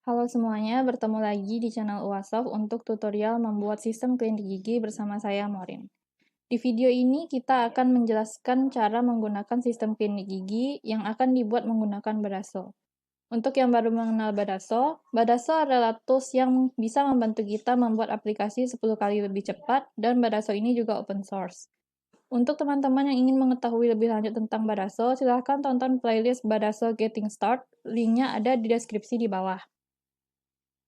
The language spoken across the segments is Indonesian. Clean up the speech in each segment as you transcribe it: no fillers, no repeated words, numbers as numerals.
Halo semuanya, bertemu lagi di channel UASOF untuk tutorial membuat sistem klinik gigi bersama saya, Morin. Di video ini kita akan menjelaskan cara menggunakan sistem klinik gigi yang akan dibuat menggunakan Badaso. Untuk yang baru mengenal Badaso adalah tools yang bisa membantu kita membuat aplikasi 10 kali lebih cepat, dan Badaso ini juga open source. Untuk teman-teman yang ingin mengetahui lebih lanjut tentang Badaso, silahkan tonton playlist Badaso Getting Start, linknya ada di deskripsi di bawah.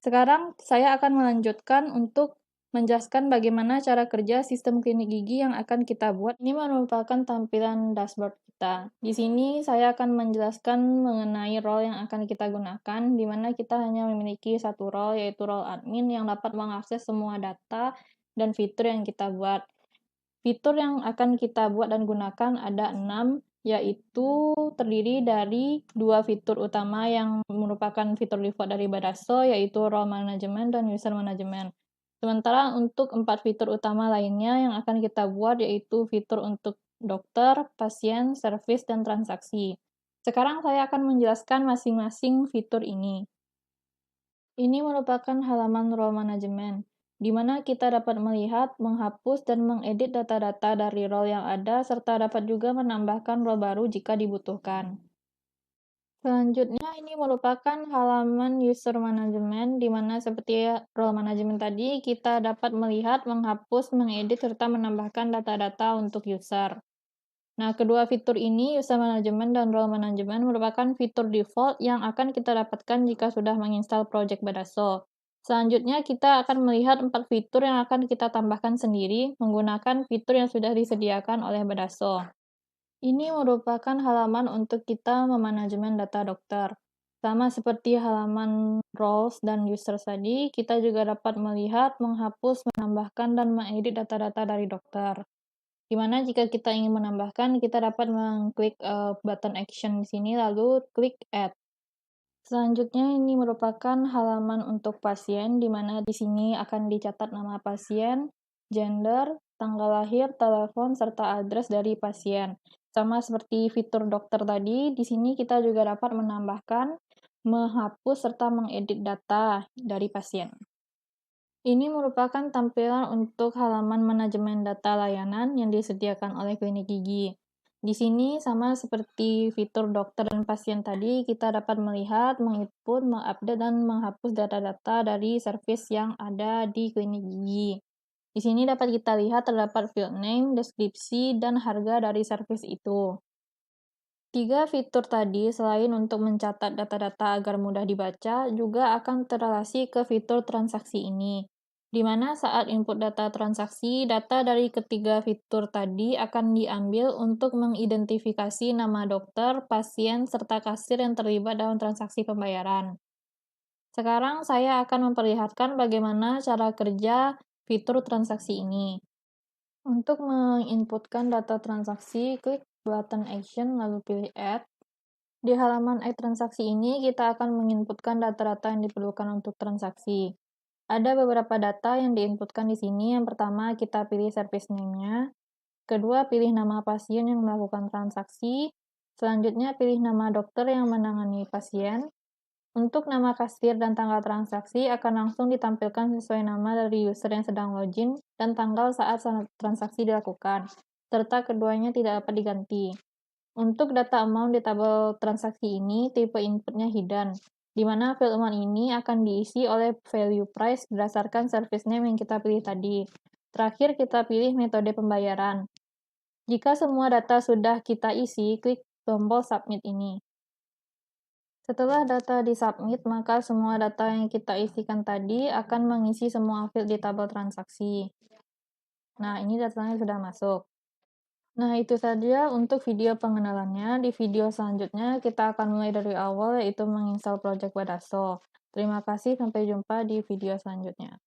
Sekarang saya akan melanjutkan untuk menjelaskan bagaimana cara kerja sistem klinik gigi yang akan kita buat. Ini merupakan tampilan dashboard kita. Di sini saya akan menjelaskan mengenai role yang akan kita gunakan, di mana kita hanya memiliki satu role, yaitu role admin yang dapat mengakses semua data dan fitur yang kita buat. Fitur yang akan kita buat dan gunakan ada 6, yaitu terdiri dari 2 fitur utama yang merupakan fitur default dari Badaso, yaitu Role Management dan User Management. Sementara untuk 4 fitur utama lainnya yang akan kita buat, yaitu fitur untuk dokter, pasien, service, dan transaksi. Sekarang saya akan menjelaskan masing-masing fitur ini. Ini merupakan halaman Role Management, di mana kita dapat melihat, menghapus, dan mengedit data-data dari role yang ada, serta dapat juga menambahkan role baru jika dibutuhkan. Selanjutnya, ini merupakan halaman User Management, di mana seperti role management tadi, kita dapat melihat, menghapus, mengedit, serta menambahkan data-data untuk user. Nah, kedua fitur ini, User Management dan Role Management, merupakan fitur default yang akan kita dapatkan jika sudah menginstal project Badaso. Selanjutnya, kita akan melihat 4 fitur yang akan kita tambahkan sendiri menggunakan fitur yang sudah disediakan oleh Badaso. Ini merupakan halaman untuk kita memanajemen data dokter. Sama seperti halaman roles dan user tadi, kita juga dapat melihat, menghapus, menambahkan, dan mengedit data-data dari dokter. Di mana jika kita ingin menambahkan, kita dapat mengklik button action di sini, lalu klik add. Selanjutnya, ini merupakan halaman untuk pasien, di mana di sini akan dicatat nama pasien, gender, tanggal lahir, telepon, serta address dari pasien. Sama seperti fitur dokter tadi, di sini kita juga dapat menambahkan, menghapus, serta mengedit data dari pasien. Ini merupakan tampilan untuk halaman manajemen data layanan yang disediakan oleh klinik gigi. Di sini, sama seperti fitur dokter dan pasien tadi, kita dapat melihat, menginput, mengupdate, dan menghapus data-data dari servis yang ada di klinik gigi. Di sini dapat kita lihat terdapat field name, deskripsi, dan harga dari servis itu. 3 fitur tadi, selain untuk mencatat data-data agar mudah dibaca, juga akan terrelasi ke fitur transaksi ini, di mana saat input data transaksi, data dari ketiga fitur tadi akan diambil untuk mengidentifikasi nama dokter, pasien, serta kasir yang terlibat dalam transaksi pembayaran. Sekarang saya akan memperlihatkan bagaimana cara kerja fitur transaksi ini. Untuk menginputkan data transaksi, klik button action lalu pilih add. Di halaman Add Transaksi ini, kita akan menginputkan data-data yang diperlukan untuk transaksi. Ada beberapa data yang diinputkan di sini. Yang pertama, kita pilih service name-nya. Kedua, pilih nama pasien yang melakukan transaksi. Selanjutnya, pilih nama dokter yang menangani pasien. Untuk nama kasir dan tanggal transaksi akan langsung ditampilkan sesuai nama dari user yang sedang login dan tanggal saat transaksi dilakukan, serta keduanya tidak dapat diganti. Untuk data amount di tabel transaksi ini, tipe inputnya hidden, di mana field amount ini akan diisi oleh value price berdasarkan service name yang kita pilih tadi. Terakhir, kita pilih metode pembayaran. Jika semua data sudah kita isi, klik tombol submit ini. Setelah data disubmit, maka semua data yang kita isikan tadi akan mengisi semua field di tabel transaksi. Nah, ini datanya sudah masuk. Nah, itu saja untuk video pengenalannya. Di video selanjutnya, kita akan mulai dari awal, yaitu menginstal project Badaso. Terima kasih, sampai jumpa di video selanjutnya.